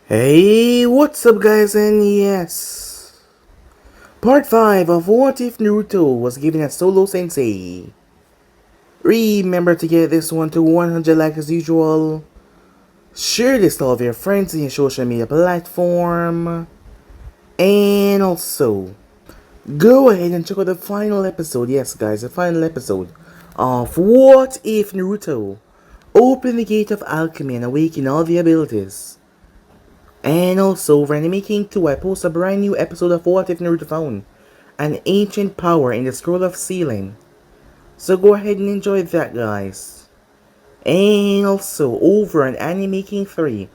Hey, what's up guys, and yes, part 5 of What If Naruto was given a solo sensei. Remember to get this one to 100 likes as usual. Share this to all of your friends in your social media platform. And also, go ahead and check out the final episode, yes guys, the final episode of What If Naruto. Open the gate of alchemy and awaken all the abilities. And also, for Anime King 2, I post a brand new episode of What If Naruto found an ancient power in the Scroll of Sealing. So go ahead and enjoy that, guys. And also, over on Anime King 3,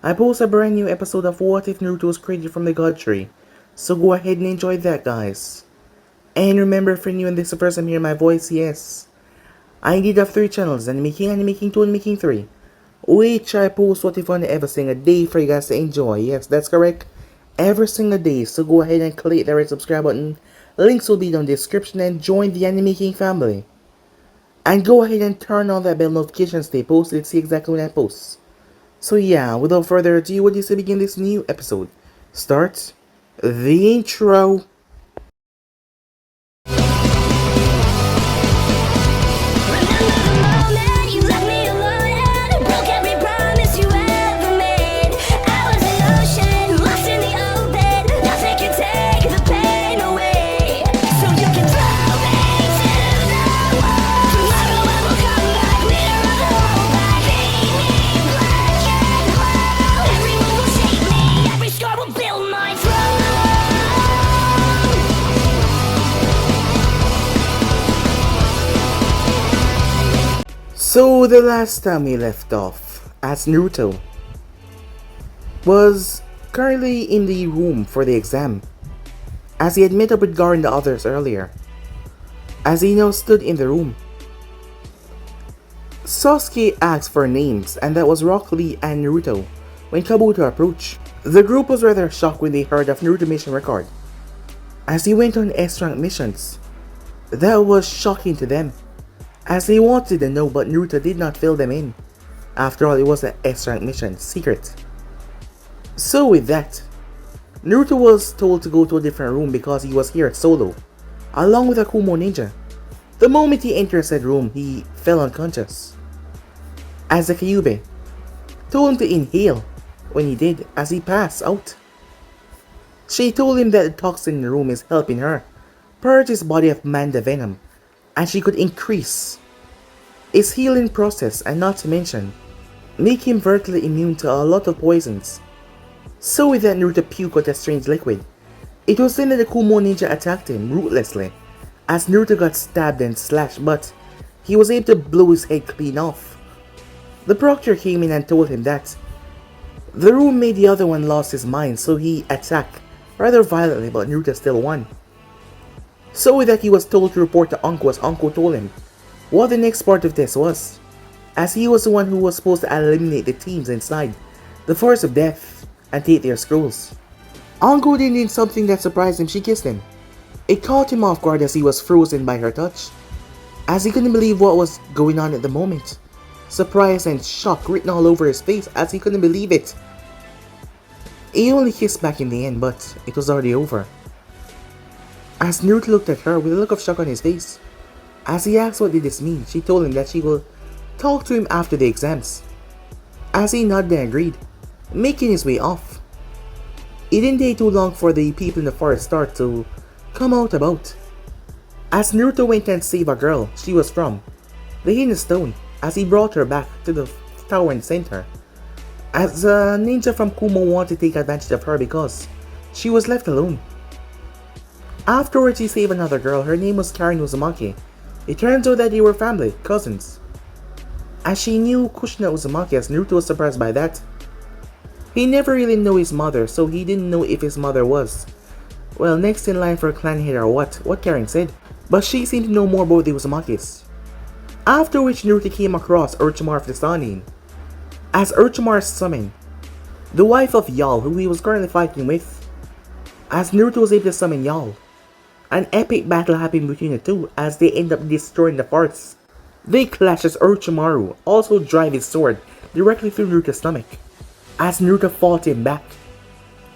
I post a brand new episode of What If Naruto was created from the God Tree. So go ahead and enjoy that, guys. And remember, for you and this is the first time hearing my voice, yes, I did have 3 channels, Anime King 2, Anime King 3. Which I post What If on every single day for you guys to enjoy. Yes, that's correct. Every single day. So go ahead and click the red subscribe button. Links will be down in the description and join the Anime King family. And go ahead and turn on that bell notifications to post to see exactly when I post. So yeah, without further ado, what do you say begin this new episode? Start the intro. So the last time we left off, as Naruto was currently in the room for the exam, as he had met up with Gar and the others earlier. As he now stood in the room, Sasuke asked for names, and that was Rock Lee and Naruto. When Kabuto approached, the group was rather shocked when they heard of Naruto mission record, as he went on S-rank missions. That was shocking to them, as they wanted to know, but Naruto did not fill them in. After all, it was an S-rank mission, secret. So with that, Naruto was told to go to a different room because he was here solo, along with Akumo Ninja. The moment he entered said room, he fell unconscious, as the Kyuubi told him to inhale. When he did, as he passed out, she told him that the toxin in the room is helping her purge his body of Manda Venom, and she could increase its healing process, and not to mention make him virtually immune to a lot of poisons. So with that, Naruto puked out a strange liquid. It was then that the Kumo Ninja attacked him ruthlessly, as Naruto got stabbed and slashed, but he was able to blow his head clean off. The proctor came in and told him that the room made the other one lost his mind, so he attacked rather violently, but Naruto still won. So with that, he was told to report to Uncle, as Uncle told him what the next part of this was, as he was the one who was supposed to eliminate the teams inside the Forest of Death and take their scrolls. Anko did something that surprised him. She kissed him. It caught him off guard as he was frozen by her touch, as he couldn't believe what was going on at the moment. Surprise and shock written all over his face as he couldn't believe it. He only kissed back in the end, but it was already over. As Naruto looked at her with a look of shock on his face, as he asked what did this mean, she told him that she will talk to him after the exams. As he nodded and agreed, making his way off. It didn't take too long for the people in the forest start to come out about, as Naruto went and saved a girl she was from the Hidden Stone, as he brought her back to the tower and sent her, as a ninja from Kumo wanted to take advantage of her because she was left alone. Afterwards, he saved another girl. Her name was Karen Uzumaki. It turns out that they were family, cousins, as she knew Kushina Uzumaki, as Naruto was surprised by that. He never really knew his mother, so he didn't know if his mother was, well, next in line for a clan head or what Karen said, but she seemed to know more about the Uzumakis. After which, Naruto came across Orochimaru of the Sannin, as Orochimaru summoned the wife of Yal, who he was currently fighting with, as Naruto was able to summon Yal. An epic battle happened between the two, as they end up destroying the forest. They clash as Orochimaru also drive his sword directly through Naruto's stomach. as Naruto fought him back.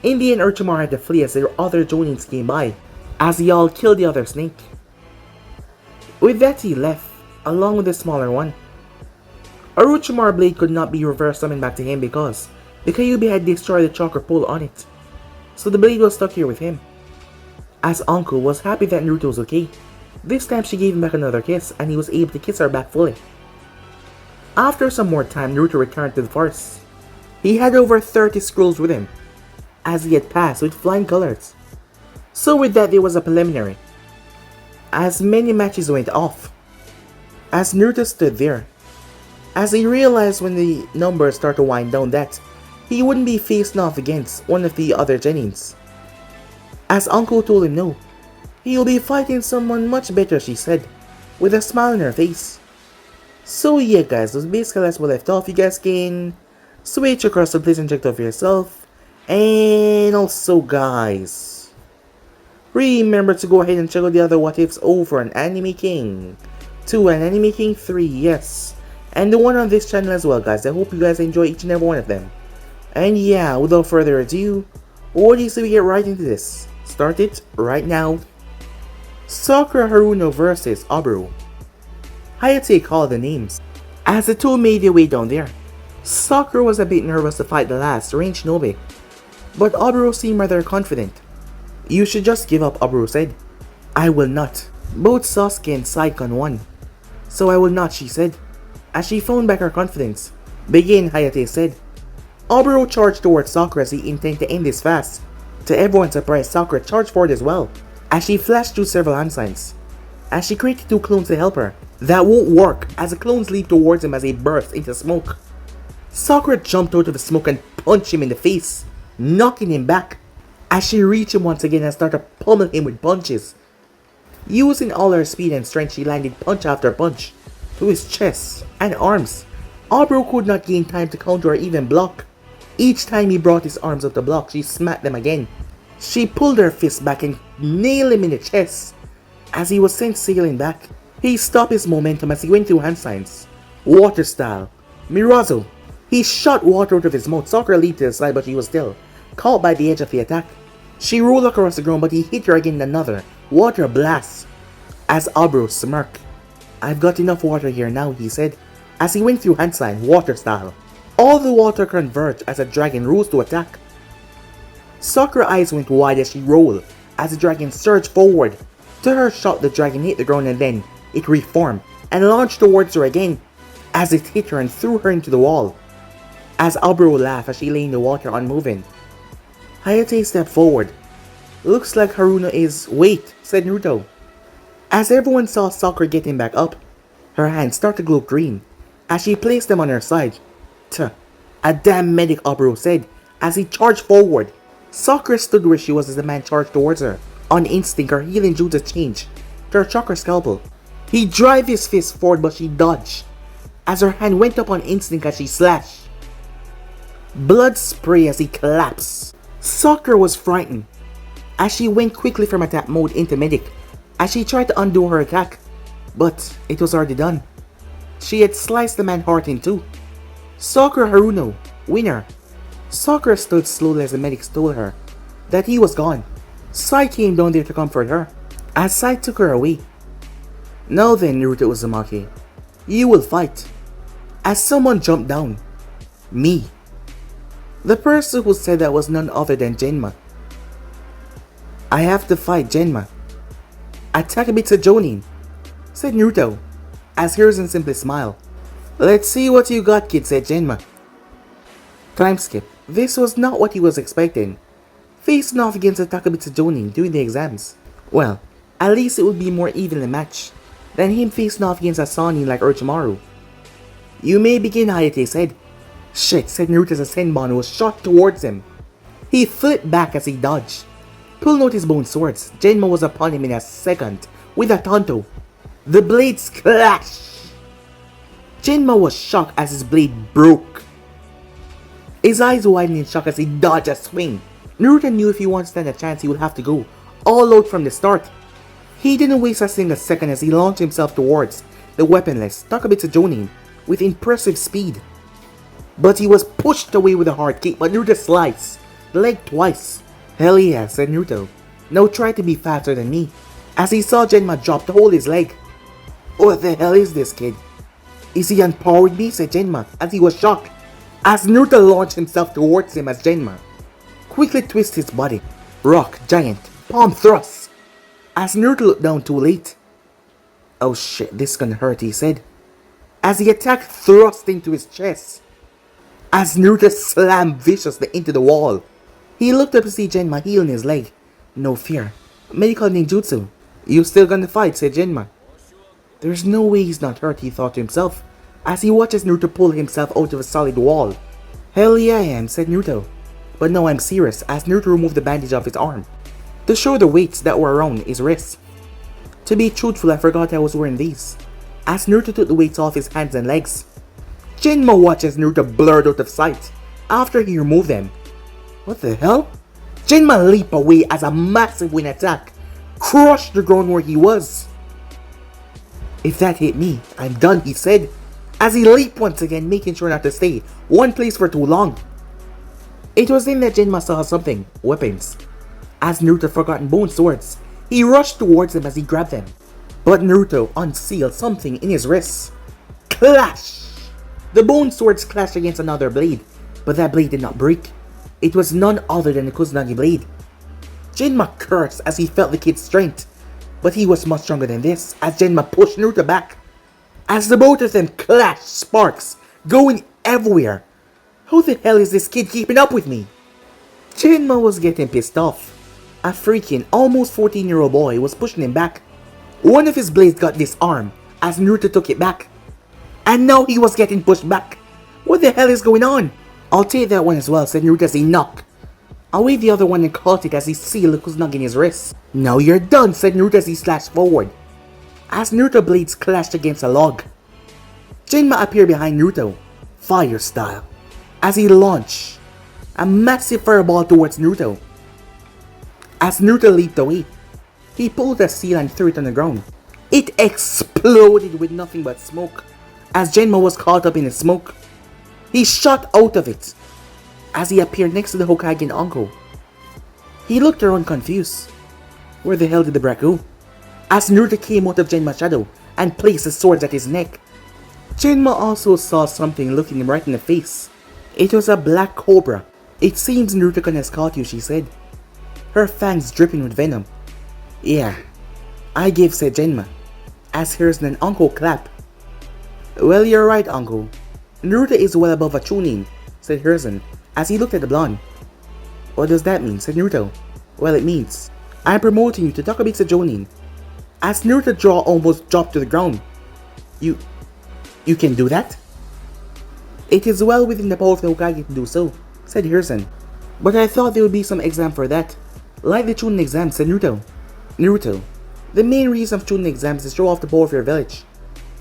In the end, Orochimaru had to flee as the other Jonins came by, as he all killed the other snake. With that he left, along with the smaller one. Orochimaru's blade could not be reverse summoned back to him because the Kyuubi had destroyed the chakra pole on it, so the blade was stuck here with him. As Anko was happy that Naruto was okay, this time she gave him back another kiss and he was able to kiss her back fully. After some more time, Naruto returned to the forest. He had over 30 scrolls with him, as he had passed with flying colors. So with that there was a preliminary, as many matches went off. As Naruto stood there, as he realized when the numbers start to wind down that he wouldn't be facing off against one of the other Genins. As Uncle told him no, he'll be fighting someone much better, she said, with a smile on her face. So yeah guys, that's basically as we left off. You guys can switch across the place and check it out for yourself. And also guys, remember to go ahead and check out the other what ifs over on Anime King 2 and Anime King 3, yes. And the one on this channel as well guys. I hope you guys enjoy each and every one of them. And yeah, without further ado, what do you say we get right into this? Start it right now. Sakura Haruno versus Oboro. Hayate called the names, as the two made their way down there. Sakura was a bit nervous to fight the last range shinobi, but Oboro seemed rather confident. You should just give up, Oboro said. I will not. Both Sasuke and Saigon won. So I will not, she said, as she phoned back her confidence. Begin, Hayate said. Oboro charged towards Sakura as he intended to end this fast. To everyone's surprise, Sakura charged forward as well, as she flashed through several hand signs, as she created two clones to help her. That won't work, as the clones leap towards him as they burst into smoke. Sakura jumped out of the smoke and punched him in the face, knocking him back, as she reached him once again and started pummeling him with punches. Using all her speed and strength, she landed punch after punch to his chest and arms. Oboro could not gain time to counter or even block. Each time he brought his arms up to block, she smacked them again. She pulled her fist back and nailed him in the chest. As he was sent sailing back, he stopped his momentum as he went through hand signs. Water style. Mirazo. He shot water out of his mouth. Sakura leaped to the side, but she was still caught by the edge of the attack. She rolled across the ground, but he hit her again in another water blast. As Oboro smirked. I've got enough water here now, he said, as he went through hand sign, water style. All the water converged as a dragon rose to attack. Sakura's eyes went wide as she rolled, as the dragon surged forward. To her shot, the dragon hit the ground and then it reformed and launched towards her again, as it hit her and threw her into the wall. As Oboro laughed as she lay in the water unmoving. Hayate stepped forward. Looks like Haruno is... Wait, said Naruto. As everyone saw Sakura getting back up, her hands started to glow green, as she placed them on her side. Tuh, a damn medic, Oboro said, as he charged forward. Sakura stood where she was as the man charged towards her. On instinct, her healing jutsu changed to her chakra scalpel. He drove his fist forward, but she dodged, as her hand went up on instinct as she slashed. Blood spray as he collapsed. Sakura was frightened, as she went quickly from attack mode into medic, as she tried to undo her attack, but it was already done. She had sliced the man's heart in two. Sakura Haruno, winner. Sakura stood slowly as the medics told her that he was gone. Sai came down there to comfort her, as Sai took her away. Now then, Naruto Uzumaki, you will fight. As someone jumped down. Me. The person who said that was none other than Genma. I have to fight Genma. Takabitsu Jonin, said Naruto, as Hiruzen simply smiled. Let's see what you got, kid, said Genma. Time skip. This was not what he was expecting. Facing off against Takabitsu Jonin during the exams. Well, at least it would be more evenly matched than him facing off against a Sani like Orochimaru. You may begin, Hayate said. Shit, said Naruto as a Senbon was shot towards him. He flipped back as he dodged. Pulling out his bone swords, Genma was upon him in a second with a Tonto. The blades clashed. Genma was shocked as his blade broke. His eyes widened in shock as he dodged a swing. Naruto knew if he wanted to stand a chance he would have to go all out from the start. He didn't waste a single second as he launched himself towards the weaponless Takabitsu Jonin with impressive speed. But he was pushed away with a hard kick, but Naruto sliced the leg twice. Hell yeah, said Naruto. Now try to be faster than me. As he saw Genma drop to hold his leg. What the hell is this kid? Is he on par with me, said Genma, as he was shocked. As Naruto launched himself towards him as Genma quickly twists his body. Rock, giant, palm thrust. As Naruto looked down too late. Oh shit, this gonna hurt, he said. As the attack thrust into his chest. As Naruto slammed viciously into the wall. He looked up to see Genma healing his leg. No fear. Medical ninjutsu. You still gonna fight, said Genma. There's no way he's not hurt, he thought to himself, as he watches Naruto pull himself out of a solid wall. Hell yeah I am, said Naruto. But no, I'm serious, as Naruto removed the bandage off his arm to show the weights that were around his wrists. To be truthful, I forgot I was wearing these, as Naruto took the weights off his hands and legs. Genma watches Naruto blurred out of sight after he removed them. What the hell? Genma leaped away as a massive wind attack crushed the ground where he was. If that hit me, I'm done, he said, as he leaped once again, making sure not to stay one place for too long. It was then that Genma saw something, weapons. As Naruto forgotten bone swords, he rushed towards them as he grabbed them. But Naruto unsealed something in his wrists. Clash! The bone swords clashed against another blade, but that blade did not break. It was none other than the Kusanagi blade. Genma cursed as he felt the kid's strength, but he was much stronger than this as Genma pushed Naruto back. As the both of them clashed, sparks going everywhere. How the hell is this kid keeping up with me? Genma was getting pissed off. A freaking almost 14-year-old boy was pushing him back. One of his blades got disarmed as Naruto took it back. And now he was getting pushed back. What the hell is going on? I'll take that one as well, said Naruto as he knocked away the other one and caught it as he sealed the Kusanagi in his wrist. Now you're done, said Naruto as he slashed forward. As Naruto blades clashed against a log, Genma appeared behind Naruto, fire style, as he launched a massive fireball towards Naruto. As Naruto leaped away, he pulled a seal and threw it on the ground. It exploded with nothing but smoke. As Genma was caught up in the smoke, he shot out of it as he appeared next to the Hokage and Anko. He looked around confused. Where the hell did the brat go? As Naruto came out of Genma's shadow and placed his swords at his neck. Genma also saw something looking him right in the face. It was a black cobra. It seems Naruto has caught you, she said, her fangs dripping with venom. Yeah, I give, said Genma, as Hiruzen and Anko clapped. Well, you're right, Anko. Naruto is well above a chunin, said Hiruzen, as he looked at the blonde. What does that mean, said Naruto. Well, it means I'm promoting you to Takabitsu Jonin. As Naruto's jaw almost dropped to the ground. You can do that? It is well within the power of the Hokage to do so, said Hiruzen. But I thought there would be some exam for that. Like the Chunin exam, said Naruto. Naruto, the main reason of Chunin exams is to show off the power of your village,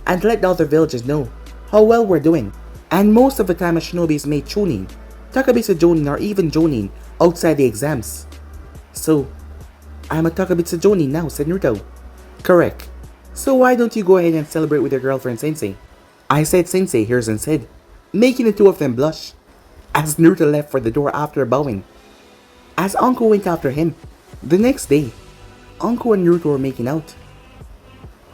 and to let the other villages know how well we're doing. And most of the time a shinobi is made Chunin, Takabitsu Jonin, or even Jonin outside the exams. So, I'm a Takabitsu Jonin now, said Naruto. Correct. So why don't you go ahead and celebrate with your girlfriend Sensei? I said Sensei, Hiruzen said, making the two of them blush, as Naruto left for the door after bowing. As Anko went after him. The next day, Anko and Naruto were making out.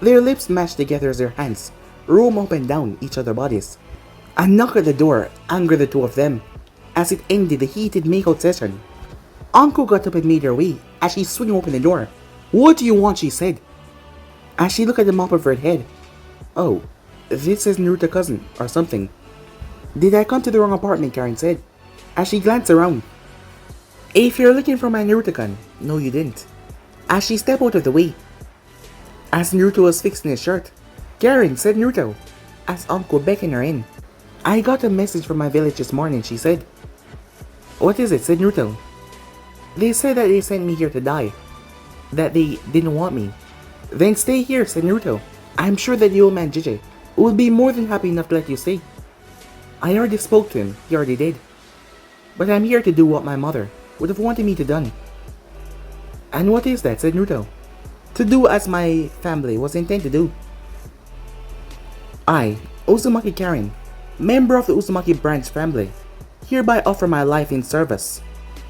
Their lips mashed together as their hands roam up and down each other's bodies. A knock at the door angered the two of them, as it ended the heated makeout session. Anko got up and made her way as she swung open the door. What do you want, she said, as she looked at the mop of her head. Oh, this is Naruto's cousin, or something. Did I come to the wrong apartment, Karen said, as she glanced around. If you're looking for my Naruto-kun, no you didn't. As she stepped out of the way. As Naruto was fixing his shirt, Karen, said Naruto, as Anko beckoned her in. I got a message from my village this morning, she said. What is it, said Naruto. They said that they sent me here to die. That they didn't want me. Then stay here, said Naruto. I'm sure that the old man Jiji would be more than happy enough to let you stay. I already spoke to him, he already did. But I'm here to do what my mother would have wanted me to done. And what is that, said Naruto. To do as my family was intended to do. I, Uzumaki Karen, member of the Uzumaki branch family, hereby offer my life in service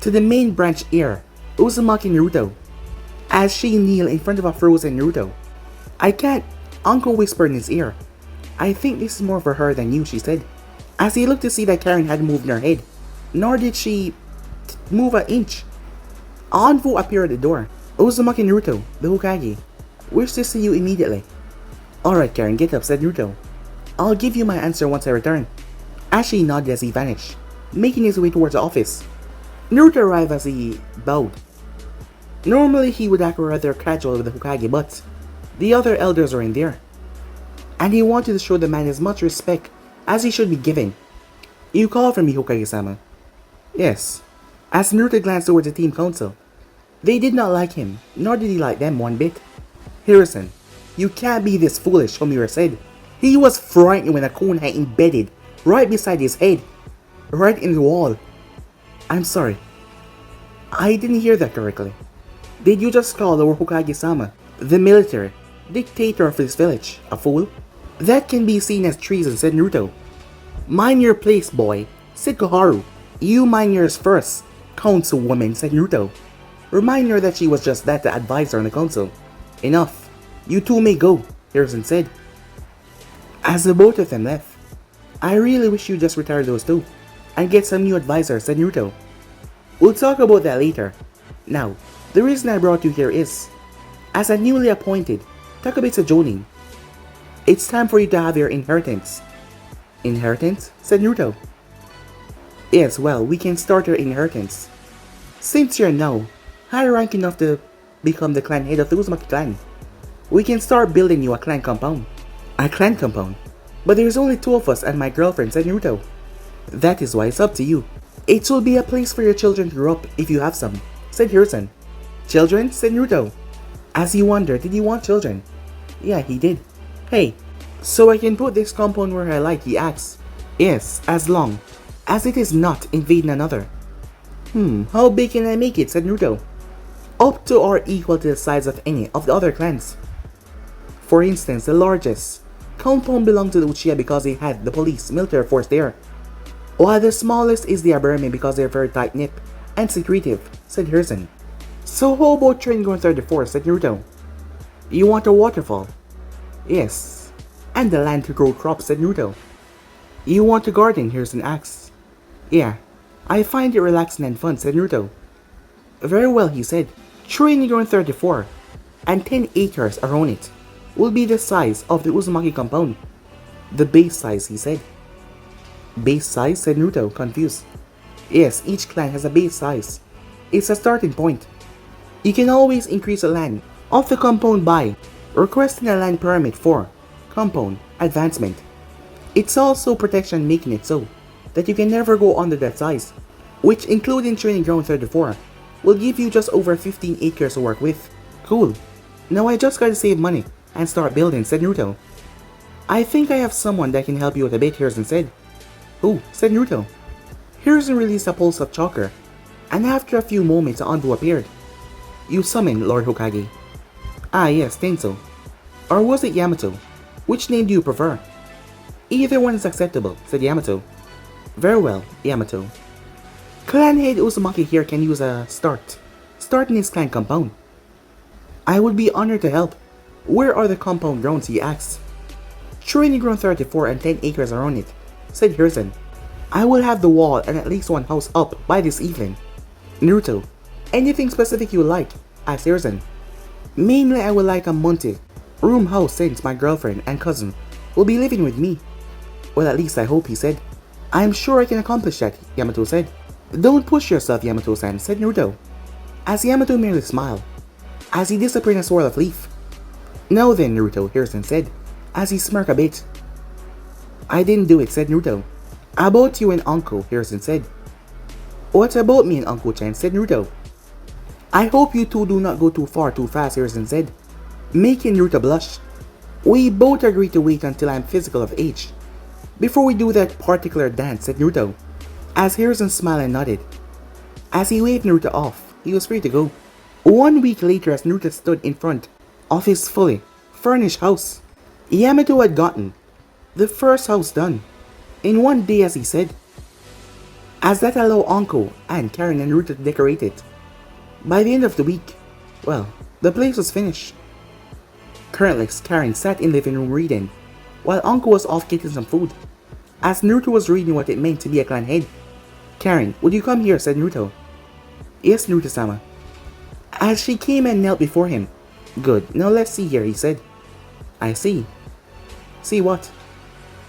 to the main branch heir, Uzumaki Naruto. As she kneel in front of a frozen Naruto. I can't, Uncle whispered in his ear. I think this is more for her than you, she said, as he looked to see that Karen hadn't moved her head, nor did she move an inch. Anfu appeared at the door. Uzumaki Naruto, the Hokage, wish to see you immediately. Alright Karen, get up, said Naruto. I'll give you my answer once I return. As she nodded as he vanished, making his way towards the office. Naruto arrived as he bowed. Normally he would act rather casual with the Hokage, but the other elders were in there, and he wanted to show the man as much respect as he should be given. You called for me, Hokage-sama. Yes. As Naruto glanced towards the team council, they did not like him, nor did he like them one bit. Hiruzen, you can't be this foolish, Homura said. He was frightened when a cone had embedded right beside his head, right in the wall. I'm sorry. I didn't hear that correctly. Did you just call our Hokage-sama, the military dictator of this village, a fool? That can be seen as treason, said Naruto. Mind your place, boy, said Koharu. You mind yours first, councilwoman, said Naruto. Remind her that she was just that, the advisor on the council. Enough. You two may go, Hiruzen said. As the both of them left, I really wish you just retire those two and get some new advisors, said Naruto. We'll talk about that later. Now, the reason I brought you here is, as a newly appointed Takabitsu Jonin, it's time for you to have your inheritance. Inheritance? Said Naruto. Yes, well, we can start your inheritance. Since you're now high rank enough to become the clan head of the Uzumaki clan, we can start building you a clan compound. A clan compound? But there's only two of us and my girlfriend, said Naruto. That is why it's up to you. It will be a place for your children to grow up if you have some, said Hiruzen. Children? Said Naruto. As he wondered, did he want children? Yeah, he did. Hey, so I can put this compound where I like, he asked. Yes, as long as it is not invading another. How big can I make it, said Naruto. Up to or equal to the size of any of the other clans. For instance, the largest compound belonged to the Uchiha because they had the police, military force there. While the smallest is the Aburame because they're very tight-knit and secretive, said Hiruzen. So how about Train Ground 34, said Naruto. You want a waterfall? Yes. And the land to grow crops, said Naruto. You want a garden, Hiruzen asked. Yeah. I find it relaxing and fun, said Naruto. Very well, he said. Training Ground 34 and 10 acres around it will be the size of the Uzumaki compound. The base size, he said. Base size, said Naruto, confused. Yes, each clan has a base size. It's a starting point. You can always increase the land of the compound by requesting a land permit for compound advancement. It's also protection, making it so that you can never go under that size, which including Training Ground 34 will give you just over 15 acres to work with. Cool. Now I just gotta save money and start building, said Naruto. I think I have someone that can help you with a bit, Hiruzen said. Who? Said Naruto. Hiruzen released a pulse of chakra, and after a few moments Anbu appeared. You summoned Lord Hokage. Ah yes, Tenso. Or was it Yamato? Which name do you prefer? Either one is acceptable, said Yamato. Very well, Yamato. Clan head Uzumaki here can use a start in his clan compound. I would be honored to help. Where are the compound grounds, he asked. Training Ground 34 and 10 acres around it, said Hiruzen. I will have the wall and at least one house up by this evening. Naruto, anything specific you like? Asked Hiruzen. Mainly I would like a multi-room house since my girlfriend and cousin will be living with me. Well, at least I hope, he said. I'm sure I can accomplish that, Yamato said. Don't push yourself, Yamato-san, said Naruto, as Yamato merely smiled, as he disappeared in a swirl of leaf. Now then, Naruto, Hiruzen said, as he smirked a bit. I didn't do it, said Naruto. About you and Uncle, Hiruzen said. What about me and Uncle-chan, said Naruto. I hope you two do not go too far too fast, Hiruzen said, making Naruto blush. We both agree to wait until I am physical of age before we do that particular dance, said Naruto, as Hiruzen smiled and nodded. As he waved Naruto off, he was free to go. 1 week later, as Naruto stood in front of his fully furnished house, Yamato had gotten the first house done. in one day, as he said. As that allowed Uncle and Karen and Naruto to decorate it. By the end of the week, well, the place was finished. Currently, Karen sat in the living room reading, while Uncle was off getting some food. As Naruto was reading what it meant to be a clan head. Karen, would you come here? Said Naruto. Yes, Naruto-sama. As she came and knelt before him. Good, now let's see here, he said. I see. See what?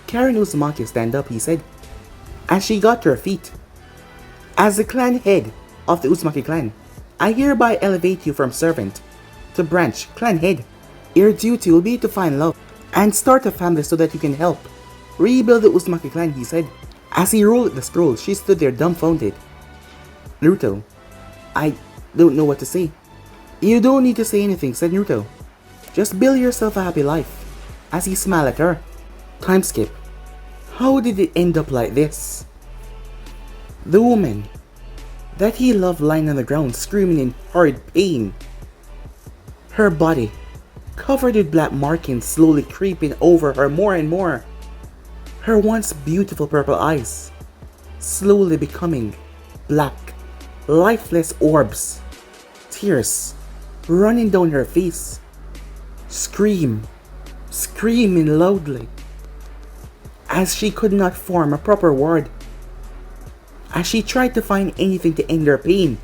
Karen Uzumaki stand up, he said. As she got to her feet. As the clan head of the Uzumaki clan, I hereby elevate you from servant to branch clan head. Your duty will be to find love and start a family so that you can help rebuild the Uzumaki clan, he said. As he rolled the scroll, she stood there dumbfounded. Naruto, I don't know what to say. You don't need to say anything, said Naruto. Just build yourself a happy life. As he smiled at her. Time skip. How did it end up like this? The woman that he loved lying on the ground screaming in horrid pain. Her body, covered with black markings, slowly creeping over her more and more. Her once beautiful purple eyes, slowly becoming black, lifeless orbs. Tears running down her face. Screaming loudly. As she could not form a proper word. As she tried to find anything to end her pain.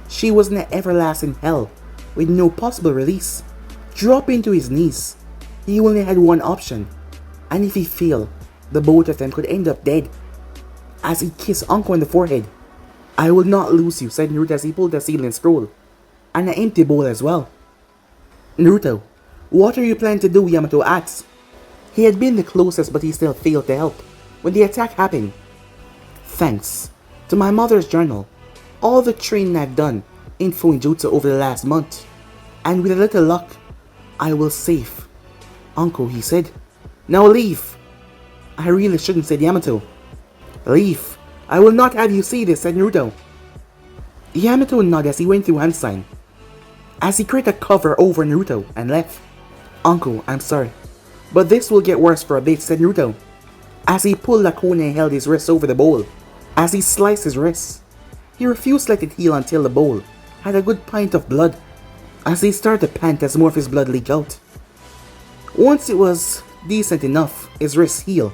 She was in an everlasting hell with no possible release. Dropping to his knees. He only had one option. And if he failed, the both of them could end up dead. As he kissed Anko on the forehead. I will not lose you, said Naruto as he pulled the sealing scroll. And an empty bowl as well. Naruto, what are you planning to do? Yamato asked. He had been the closest, but he still failed to help when the attack happened. Thanks to my mother's journal, all the training I've done in Fuinjutsu over the last month, and with a little luck, I will save Uncle, he said. Now leave. I really shouldn't, said Yamato. Leave. I will not have you see this, said Naruto. Yamato nodded as he went through hand sign. As he created a cover over Naruto and left. Uncle, I'm sorry, but this will get worse for a bit, said Naruto. As he pulled the cone and held his wrist over the bowl. As he sliced his wrist, he refused to let it heal until the bowl had a good pint of blood. As he started to pant as more of his blood leaked out. Once it was decent enough, his wrist healed.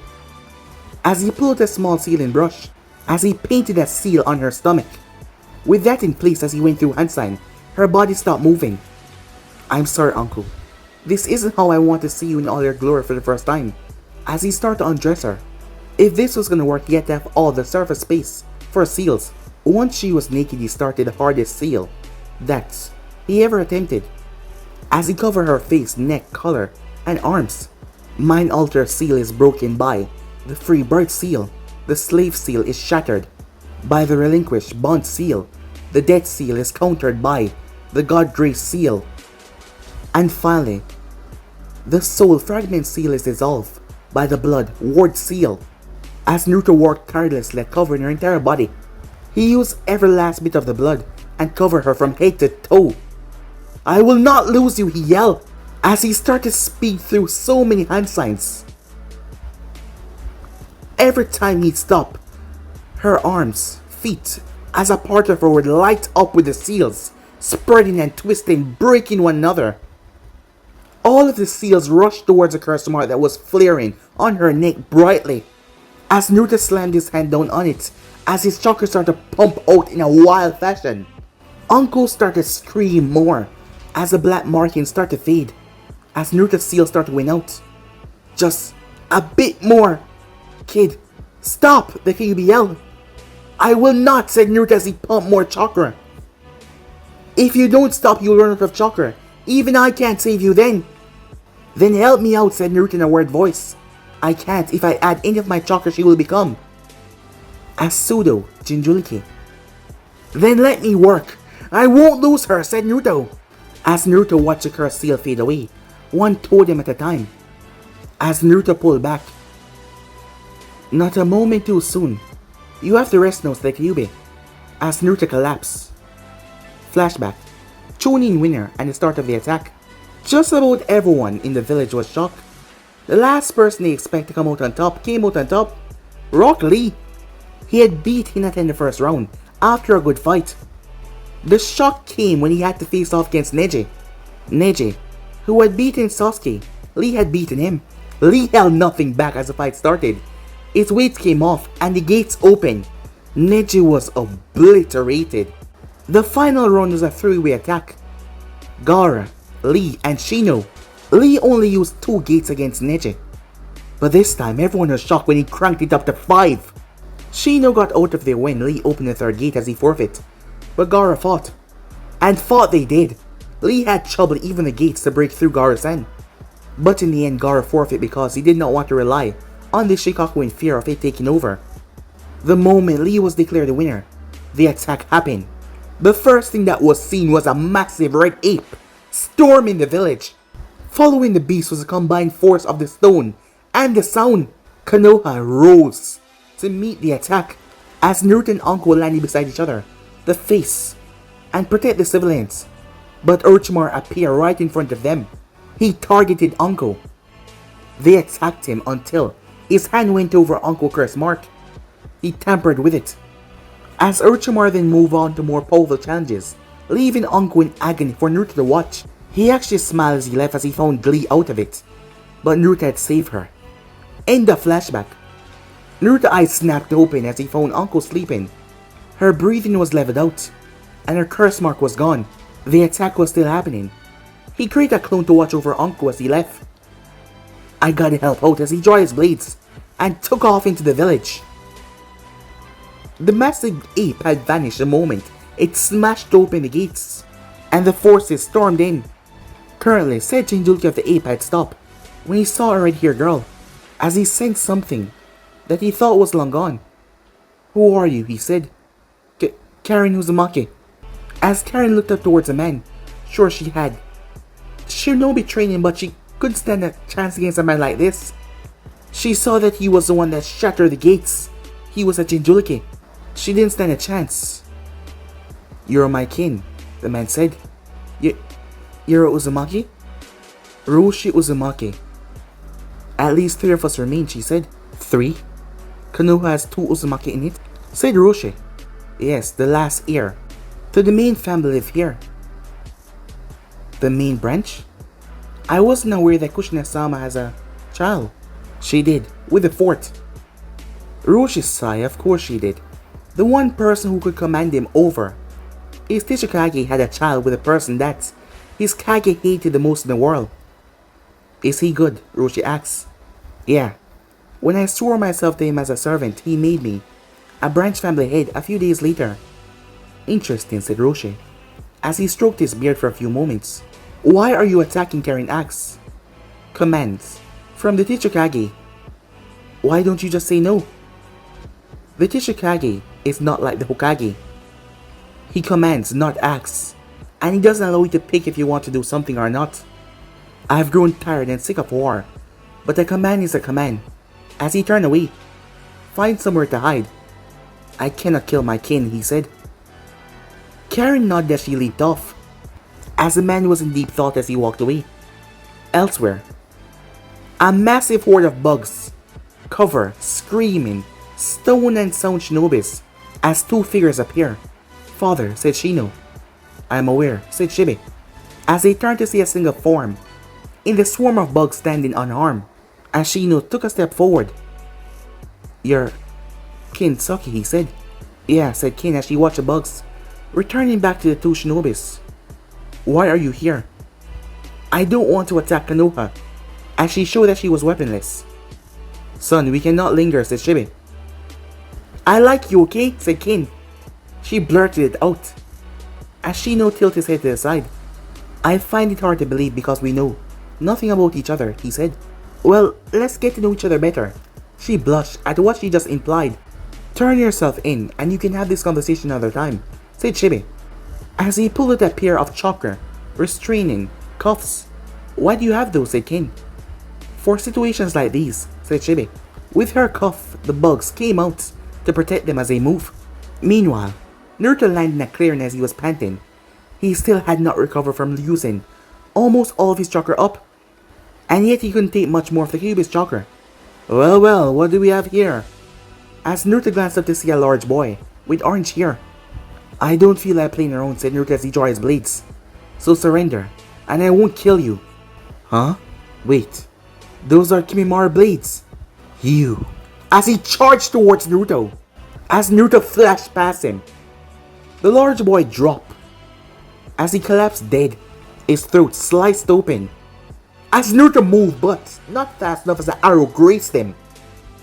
As he pulled a small sealing brush, as he painted a seal on her stomach. With that in place as he went through hand sign, her body stopped moving. I'm sorry, Uncle. This isn't how I want to see you in all your glory for the first time. As he started to undress her. If this was gonna work, he had to have all the surface space for seals. Once she was naked, he started the hardest seal that he ever attempted. As he covered her face, neck, collar, and arms. Mind Alter seal is broken by the free bird seal. The slave seal is shattered by the relinquished bond seal. The death seal is countered by the God Grace seal. And finally, the soul fragment seal is dissolved by the blood ward seal. As Naruto worked tirelessly at covering her entire body, he used every last bit of the blood and covered her from head to toe. I will not lose you, he yelled, as he started to speed through so many hand signs. Every time he'd stop, her arms, feet, as a part of her would light up with the seals, spreading and twisting, breaking one another. All of the seals rushed towards the cursed mark that was flaring on her neck brightly. As Naruto slammed his hand down on it, as his chakra started to pump out in a wild fashion. Uncle started to scream more, as the black markings started to fade, as Naruto's seal started to win out. Just a bit more. Kid, stop, the Kyuubi yelled. I will not, said Naruto as he pumped more chakra. If you don't stop, you'll run out of chakra. Even I can't save you then. Then help me out, said Naruto in a weird voice. I can't. If I add any of my chakra, she will become a pseudo Jinchuriki. Then let me work. I won't lose her, said Naruto. As Naruto watched the cursed seal fade away, one totem at a time. As Naruto pulled back. Not a moment too soon. You have to rest now, said Kyuubi. As Naruto collapsed. Flashback. Chunin winner and the start of the attack. Just about everyone in the village was shocked. The last person they expect to come out on top came out on top. Rock Lee. He had beat Hinata in the first round after a good fight. The shock came when he had to face off against Neji. Neji, who had beaten Sasuke, Lee had beaten him. Lee held nothing back as the fight started. His weights came off and the gates opened. Neji was obliterated. The final round was a three-way attack. Gaara, Lee, and Shino. Lee only used 2 gates against Neji. But this time everyone was shocked when he cranked it up to 5. Shino got out of there when Lee opened the 3rd gate as he forfeit. But Gaara fought. And fought they did. Lee had trouble even the gates to break through Gaara's hand. But in the end Gaara forfeit because he did not want to rely on the Shikaku in fear of it taking over. The moment Lee was declared the winner, the attack happened. The first thing that was seen was a massive red ape storming the village. Following the beast was a combined force of the stone and the sound. Konoha rose to meet the attack as Naruto and Anko landed beside each other to face and protect the civilians. But Orochimaru appeared right in front of them. He targeted Anko. They attacked him until his hand went over Anko's curse mark. He tampered with it. As Orochimaru then moved on to more powerful challenges, leaving Anko in agony for Naruto to watch. He actually smiled as he left as he found glee out of it. But Naruto had saved her. End of flashback. Naruto's eyes snapped open as he found Anko sleeping. Her breathing was leveled out, and her curse mark was gone. The attack was still happening. He created a clone to watch over Anko as he left. I gotta help out as he drew his blades and took off into the village. The massive ape had vanished the moment it smashed open the gates, and the forces stormed in. Currently, said Jinchuriki of the ape had stopped when he saw a red-haired girl, as he sensed something that he thought was long gone. Who are you? He said. Karen Uzumaki. As Karen looked up towards the man, sure she had shinobi training, but she couldn't stand a chance against a man like this. She saw that he was the one that shattered the gates. He was a Jinchuriki. She didn't stand a chance. You're my kin, the man said. You're Uzumaki? Roshi Uzumaki. At least 3 of us remain, she said. 3? Konoha has 2 Uzumaki in it, said Roshi. Yes, the last heir to the main family live here. The main branch? I wasn't aware that Kushina-sama has a child. She did, with the 4th. Roshi sighed, of course she did. The one person who could command him over. His Tsuchikage had a child with a person that his Kage hated the most in the world. Is he good? Roshi asks. Yeah. When I swore myself to him as a servant, he made me a branch family head a few days later. Interesting, said Roshi, as he stroked his beard for a few moments. Why are you attacking? Karen asks. Commands from the Tsuchikage. Why don't you just say no? The Tsuchikage is not like the Hokage. He commands, not acts, and he doesn't allow you to pick if you want to do something or not. I've grown tired and sick of war, but a command is a command. As he turned away, find somewhere to hide. I cannot kill my kin, he said. Karen nodded as she leaped off, as the man was in deep thought as he walked away. Elsewhere, a massive horde of bugs cover, screaming, stone and sound shinobis as 2 figures appear. Father, said Shino. I am aware, said Shibe, as they turned to see a single form in the swarm of bugs standing unharmed. As Shino took a step forward. Your kin Saki, he said. Yeah, said Kin as she watched the bugs returning back to the 2 shinobis. Why are you here? I don't want to attack Konoha, as she showed that she was weaponless. Son, we cannot linger, said Shibe. I like you, okay? Said Kin. She blurted it out, as Shino tilted his head to the side. I find it hard to believe because we know nothing about each other, he said. Well, let's get to know each other better. She blushed at what she just implied. Turn yourself in and you can have this conversation another time, said Shibe, as he pulled out a pair of chakra restraining cuffs. Why do you have those? Said Kin. For situations like these, said Shibe. With her cuff, the bugs came out to protect them as they move. Meanwhile, Naruto landed in a clearing as he was panting. He still had not recovered from losing almost all of his chakra up. and yet he couldn't take much more of the Kyuubi's chakra. Well, what do we have here? As Naruto glanced up to see a large boy with orange hair. I don't feel like playing around, said Naruto as he drew his blades. So surrender, and I won't kill you. Huh? Wait, those are Kimimaro blades. You. As he charged towards Naruto. As Naruto flashed past him, the large boy dropped. As he collapsed dead, his throat sliced open. As Naruto moved, but not fast enough as the arrow grazed him,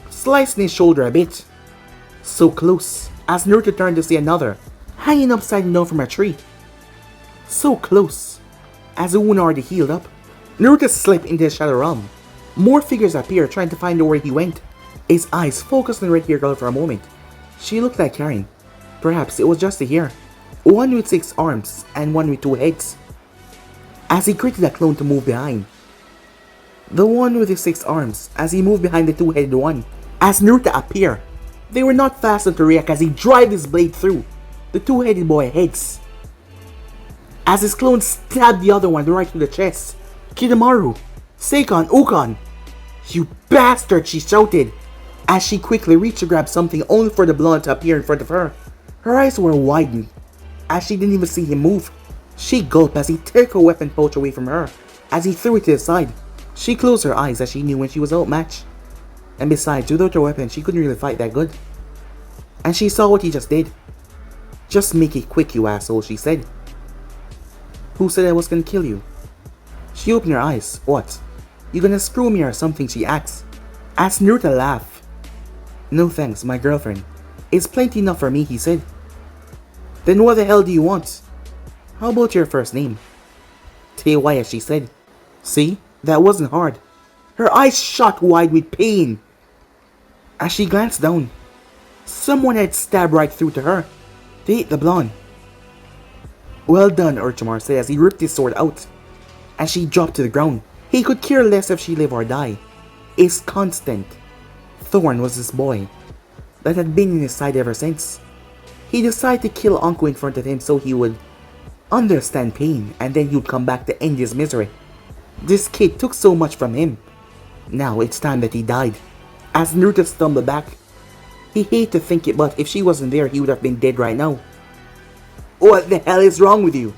slicing his shoulder a bit. So close, as Naruto turned to see another, hanging upside down from a tree. So close, as the wound already healed up. Naruto slipped into the shadow realm. More figures appeared, trying to find out where he went. His eyes focused on the red-haired girl for a moment. She looked like Karen. Perhaps it was just a hair. One with 6 arms, and one with 2 heads. As he created a clone to move behind. The one with the 6 arms, as he moved behind the 2-headed one. As Naruto appeared, they were not fast enough to react as he drive his blade through the 2-headed boy's heads. As his clone stabbed the other one right through the chest. Kidomaru, Seikon, Ukon. You bastard, she shouted, as she quickly reached to grab something only for the blood to appear in front of her. Her eyes were widened, as she didn't even see him move. She gulped as he took her weapon pouch away from her, as he threw it to the side. She closed her eyes as she knew when she was outmatched. And besides, without her weapon, she couldn't really fight that good. And she saw what he just did. Just make it quick, you asshole, she said. Who said I was gonna kill you? She opened her eyes. What? You gonna screw me or something, she asked. As Naruto laughed. No thanks, my girlfriend. It's plenty enough for me, he said. Then what the hell do you want? How about your first name? Teiwaya, she said. See? That wasn't hard. Her eyes shot wide with pain. As she glanced down, someone had stabbed right through to her. The blonde. Well done, Orochimaru said as he ripped his sword out. As she dropped to the ground, he could care less if she lived or died. His constant thorn was this boy that had been in his side ever since. He decided to kill Uncle in front of him so he would understand pain and then he would come back to end his misery. This kid took so much from him. Now it's time that he died. As Naruto stumbled back, he hated to think it, but if she wasn't there, he would have been dead right now. What the hell is wrong with you?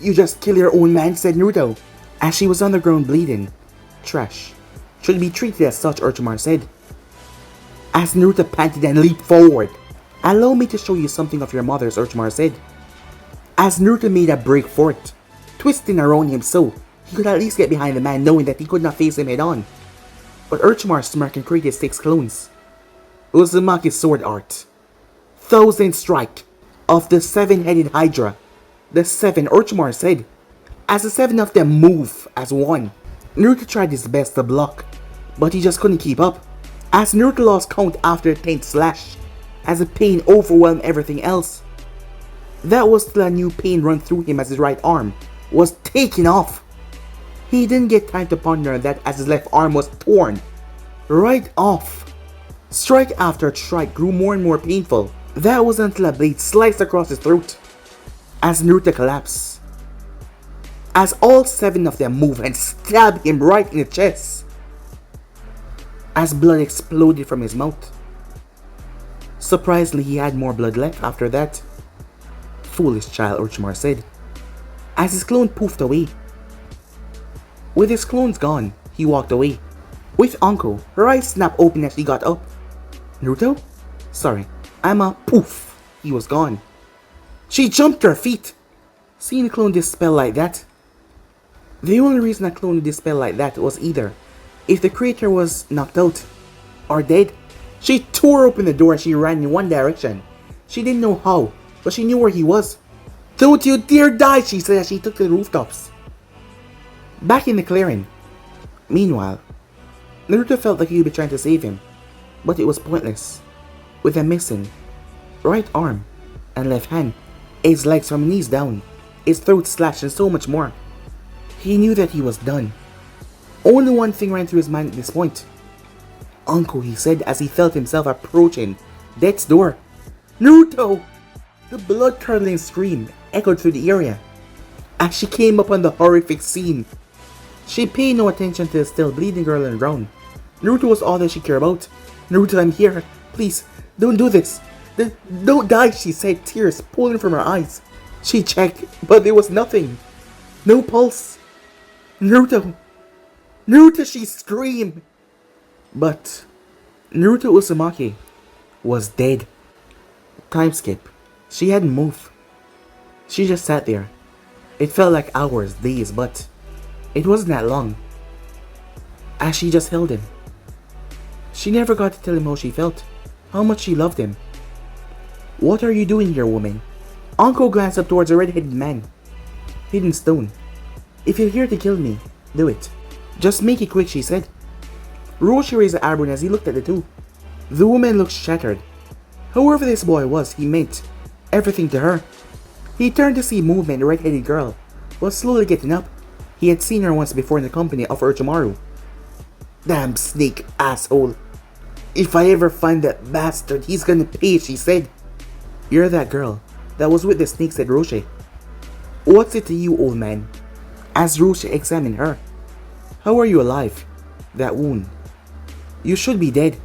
You just killed your own man, said Naruto, as she was on the ground bleeding. Trash. Should be treated as such, Orochimaru said. As Naruto panted and leaped forward. Allow me to show you something of your mother's, Orochimaru said. As Naruto made a break for it, twisting around him so he could at least get behind the man knowing that he could not face him head on. But Orochimaru smirked and created 6 clones. Uzumaki's sword art. 1000 strike of the 7-headed Hydra. The 7, Orochimaru said, as the 7 of them move as one. Naruto tried his best to block, but he just couldn't keep up. As Naruto lost count after the 10th slash, as the pain overwhelmed everything else. That was still a new pain run through him as his right arm was taken off. He didn't get time to ponder on that as his left arm was torn right off. Strike after strike grew more and more painful. That was until a blade sliced across his throat. As Naruto collapsed. As all 7 of them moved and stabbed him right in the chest. As blood exploded from his mouth. Surprisingly, he had more blood left after that. Foolish child, Orochimaru said, as his clone poofed away. With his clones gone, he walked away. With Anko, her eyes snapped open as she got up. Naruto? Sorry, I'm a poof. He was gone. She jumped to her feet. Seeing a clone dispel like that. The only reason a clone would dispel like that was either if the creator was knocked out or dead. She tore open the door and she ran in one direction. She didn't know how, but she knew where he was. Don't you dare die, she said as she took to the rooftops. Back in the clearing. Meanwhile, Naruto felt like he would be trying to save him, but it was pointless. With a missing right arm and left hand, his legs from knees down, his throat slashed and so much more. He knew that he was done. Only one thing ran through his mind at this point. Uncle, he said as he felt himself approaching death's door. Naruto! The blood-curdling scream echoed through the area as she came upon the horrific scene. She paid no attention to the still bleeding girl on the ground. Naruto was all that she cared about. Naruto, I'm here. Please, don't do this. Don't die, she said, tears pooling from her eyes. She checked, but there was nothing. No pulse. Naruto! Naruto, she screamed. But Naruto Uzumaki was dead. Time skip. She hadn't moved. She just sat there. It felt like hours, days, but it wasn't that long. As she just held him. She never got to tell him how she felt, how much she loved him. What are you doing here, woman? Anko glanced up towards a red-headed man. Hidden stone. If you're here to kill me, do it. Just make it quick, she said. Roshi raised an eyebrow as he looked at the two. The woman looked shattered. Whoever this boy was, he meant everything to her. He turned to see movement, the red-headed girl was slowly getting up. He had seen her once before in the company of Orochimaru. Damn snake asshole. If I ever find that bastard, he's gonna pay, she said. You're that girl that was with the snake, said Roshi. What's it to you, old man? As Roshi examined her. How are you alive? That wound. You should be dead.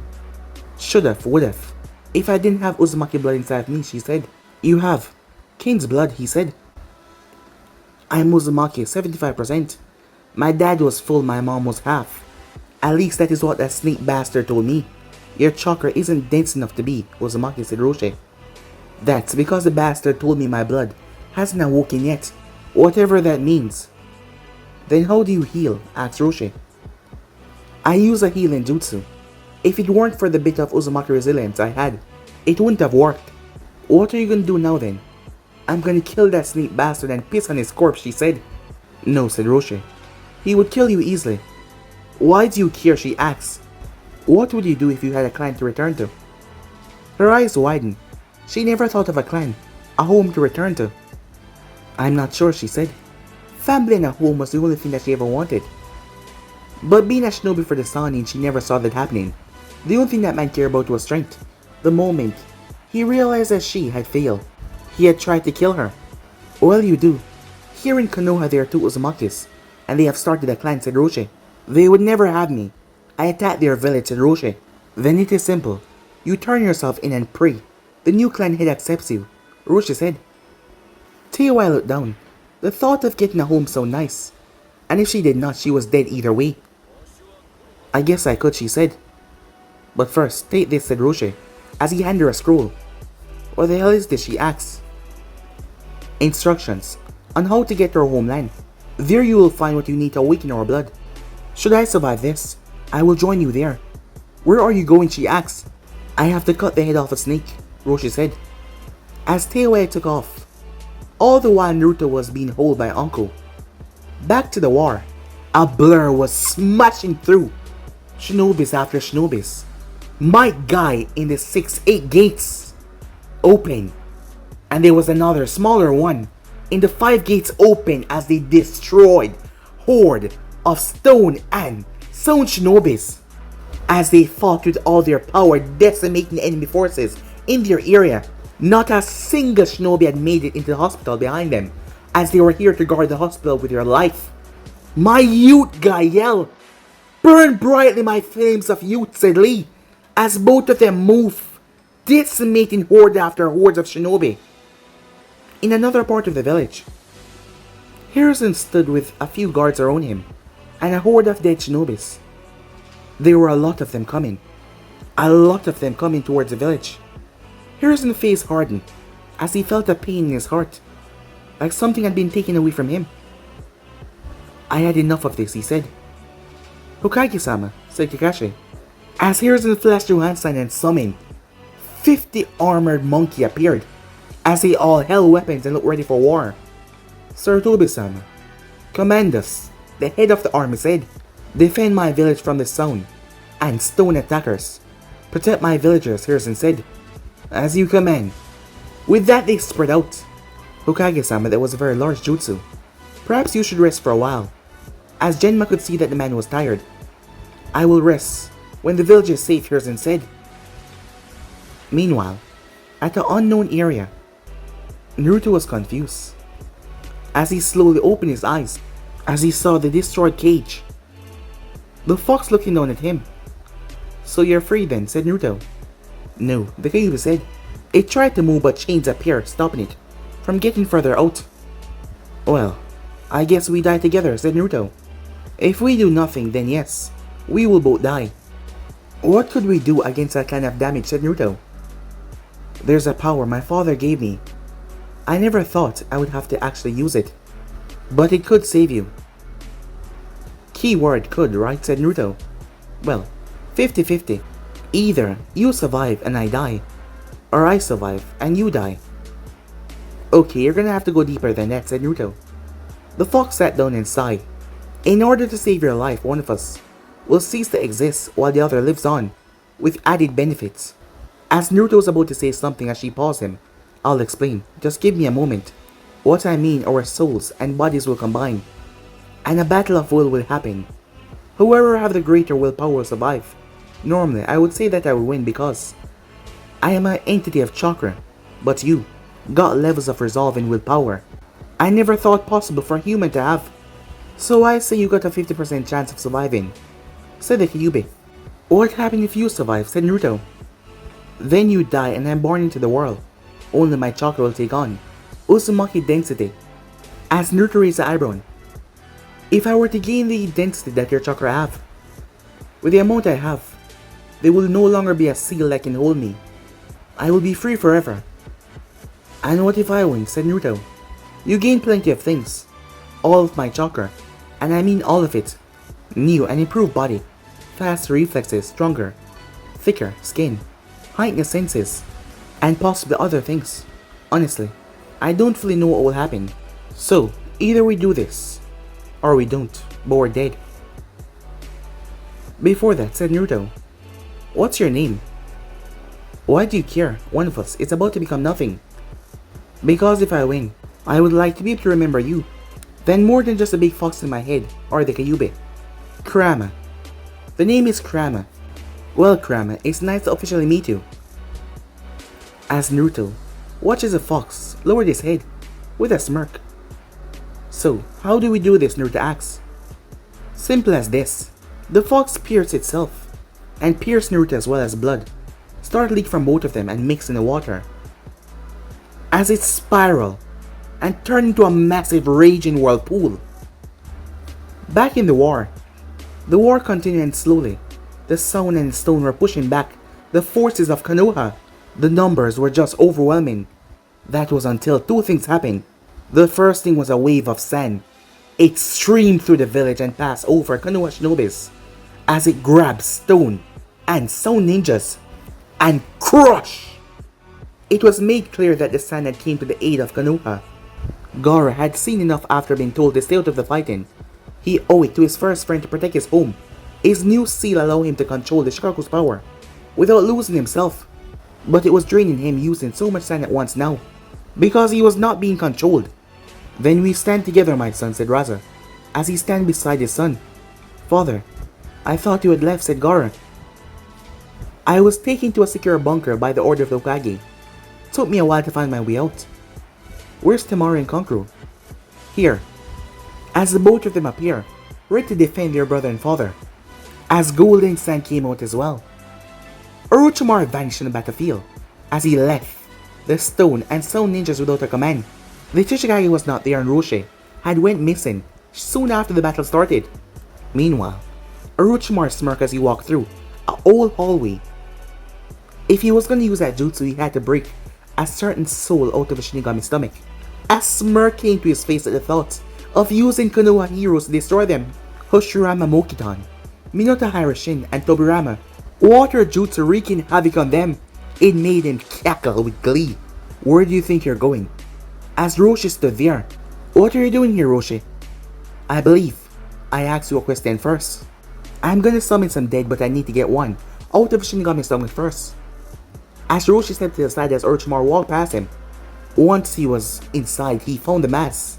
Should've, would've. If I didn't have Uzumaki blood inside me, she said. You have. Kane's blood, he said. I'm Uzumaki, 75%. My dad was full, my mom was half. At least that is what that snake bastard told me. Your chakra isn't dense enough to be, Uzumaki, said Roshi. That's because the bastard told me my blood hasn't awoken yet, whatever that means. Then how do you heal? Asked Roshi. I use a healing jutsu. If it weren't for the bit of Uzumaki resilience I had, it wouldn't have worked. What are you gonna do now then? I'm gonna kill that snake bastard and piss on his corpse, she said. No, said Roshi. He would kill you easily. Why do you care, she asked. What would you do if you had a clan to return to? Her eyes widened. She never thought of a clan, a home to return to. I'm not sure, she said. Family and a home was the only thing that she ever wanted. But being a shinobi for the Sannin, she never saw that happening. The only thing that man cared about was strength. The moment he realized that she had failed, he had tried to kill her. Well, you do. Here in Konoha there are two Uzumakis, and they have started a clan, said Roshi. They would never have me. I attacked their village, said Roshi. Then it is simple. You turn yourself in and pray. The new clan head accepts you, Roshi said. Teiwai looked down. The thought of getting a home so nice. And if she did not, she was dead either way. I guess I could, she said. But first, take this, said Roshi, as he handed her a scroll. What the hell is this, she asked. Instructions on how to get to our homeland. There you will find what you need to awaken our blood. Should I survive this, I will join you there. Where are you going, she asked. I have to cut the head off a snake, Roshi said. As Teiwai took off, all the while Naruto was being held by Anko. Back to the war. A blur was smashing through shinobis after shinobis. My guy in the 6-8 gates open, and there was another smaller one in the 5 gates open as they destroyed horde of stone and stone shinobis as they fought with all their power, decimating enemy forces in their area. Not a single shinobi had made it into the hospital behind them, as they were here to guard the hospital with their life. My youth guy yelled. Burn brightly my flames of youth, said Lee, as both of them moved, decimating horde after hordes of shinobi. In another part of the village, Harrison stood with a few guards around him, and a horde of dead shinobis. There were a lot of them coming. A lot of them coming towards the village. Harrison's face hardened as he felt a pain in his heart, like something had been taken away from him. I had enough of this, he said. Hokage-sama, said Kakashi. As Harrison flashed through hand sign and summoned, 50 armored monkey appeared, as they all held weapons and looked ready for war. Sir Tobi-sama, command us, the head of the army said. Defend my village from the sound and stone attackers. Protect my villagers, Harrison said. As you command. With that they spread out. Hokage-sama, that was a very large jutsu. Perhaps you should rest for a while. As Genma could see that the man was tired. I will rest when the village is safe, Harrison said. Meanwhile, at the unknown area, Naruto was confused. As he slowly opened his eyes, as he saw the destroyed cage. The fox looking down at him. "So you're free then," said Naruto. "No," the Kyuubi said. It tried to move but chains appeared, stopping it from getting further out. "Well, I guess we die together," said Naruto. "If we do nothing, then yes, we will both die." "What could we do against that kind of damage?" said Naruto. "There's a power my father gave me. I never thought I would have to actually use it, but it could save you." "Keyword could, right?" said Naruto. "Well, 50-50. Either you survive and I die, or I survive and you die." "Okay, you're gonna have to go deeper than that," said Naruto. The fox sat down and sighed. "In order to save your life, one of us will cease to exist while the other lives on, with added benefits." As Naruto was about to say something as she paused him, "I'll explain. Just give me a moment. What I mean, our souls and bodies will combine, and a battle of will happen. Whoever have the greater willpower will survive. Normally, I would say that I will win because I am an entity of chakra, but you got levels of resolve and willpower I never thought possible for a human to have. So I say you got a 50% chance of surviving," said the Kyuubi. "What happens if you survive?" said Naruto. "Then you die and I'm born into the world. Only my chakra will take on Uzumaki density." As Naruto raised the eyebrow, "If I were to gain the density that your chakra have, with the amount I have, there will no longer be a seal that can hold me. I will be free forever." "And what if I win?" said Naruto. "You gain plenty of things. All of my chakra, and I mean all of it. New and improved body, fast reflexes, stronger, thicker skin, heightened senses, and possibly other things. Honestly, I don't fully know what will happen. So, either we do this, or we don't, but we're dead." "Before that," said Naruto, "what's your name?" "Why do you care? One of us is about to become nothing." "Because if I win, I would like to be able to remember you. Then more than just a big fox in my head, or the Kyuubi." "Kurama. The name is Kurama." "Well, Kurama, it's nice to officially meet you." As Naruto watches the fox lower his head with a smirk. "So, how do we do this?" Naruto asks. "Simple as this. The fox pierced itself, and pierced Naruto as well as blood started leak from both of them and mix in the water. As it spiraled and turned into a massive raging whirlpool. Back in the war continued and slowly, the sound and stone were pushing back the forces of Konoha. The numbers were just overwhelming. That was until two things happened. The first thing was a wave of sand. It streamed through the village and passed over Konoha shinobis as it grabbed stone and stone ninjas and crushed. It was made clear that the sand had came to the aid of Konoha. Gaara had seen enough after being told to stay out of the fighting. He owed it to his first friend to protect his home. His new seal allowed him to control the Shikaku's power without losing himself. But it was draining him using so much sand at once now, because he was not being controlled. "Then we stand together, my son," said Raza, as he stand beside his son. "Father, I thought you had left," said Gaara. "I was taken to a secure bunker by the order of the Hokage. Took me a while to find my way out." "Where's Temari and Kankuro?" "Here." As the both of them appear, ready to defend their brother and father. As golden sand came out as well. Orochimaru vanished on the battlefield as he left the stone and stone ninjas without a command. The Chichikage was not there and Roshi had went missing soon after the battle started. Meanwhile, Orochimaru smirked as he walked through a old hallway. If he was going to use that jutsu, he had to break a certain soul out of a Shinigami's stomach. A smirk came to his face at the thought of using Konoha heroes to destroy them. Hoshirama Mokitan, Minato Harashin, and Tobirama water jutsu wreaking havoc on them. It made him cackle with glee. "Where do you think you're going?" As Roshi stood there. "What are you doing here, Roshi?" "I believe I asked you a question first. I'm gonna summon some dead, but I need to get one out of Shinigami's stomach first." As Roshi stepped to the side as Orochimaru walked past him. Once he was inside, he found the mask.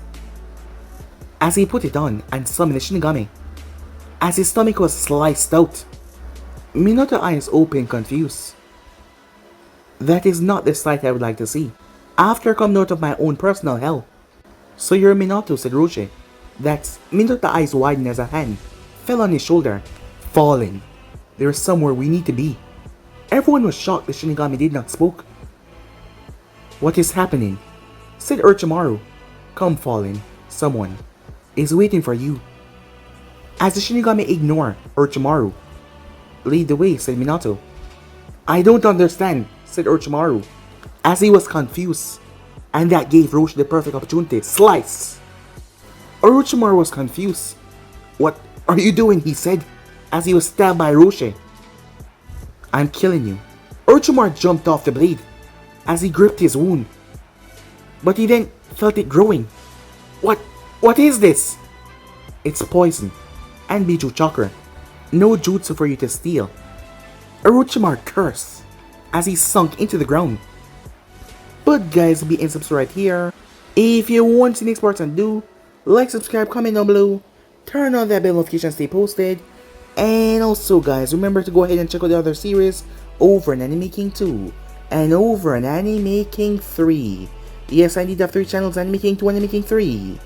As he put it on and summoned the Shinigami, as his stomach was sliced out, Minato's eyes opened, confused. "That is not the sight I would like to see. After coming out of my own personal hell." "So you're Minato," said Roshi. That's Minato eyes widened as a hand fell on his shoulder. Fallen. There is somewhere we need to be. Everyone was shocked the Shinigami did not spoke. What is happening? Said Orochimaru. Come, Fallen. Someone is waiting for you. As the Shinigami ignored Orochimaru. Lead the way, said Minato. I don't understand, said Orochimaru, as he was confused. And that gave Roshi the perfect opportunity. Slice! Orochimaru was confused. What are you doing? He said, as he was stabbed by Roshi. I'm killing you. Orochimaru jumped off the blade as he gripped his wound. But he then felt it growing. What is this? It's poison and Biju Chakra. No jutsu for you to steal. Orochimaru cursed as he sunk into the ground. But guys, be and subscribe right here. If you want to see next part and do, like, subscribe, comment down below, turn on that bell notification, stay posted. And also guys, remember to go ahead and check out the other series over in Anime King 2 and over in Anime King 3. Yes, I did have 3 channels, Anime King 2, Anime King 3,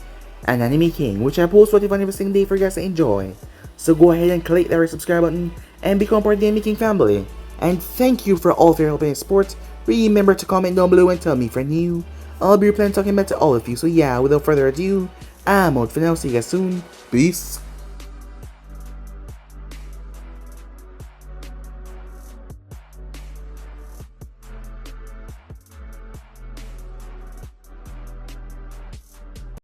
and Anime King, which I post 25 every single day for you guys to enjoy. So go ahead and click that red subscribe button and become part of the Anime King family. And thank you for all of your help and support. Remember to comment down below and tell me if you're new. I'll be replying talking back to all of you. So yeah, without further ado, I'm out for now. See you guys soon. Peace.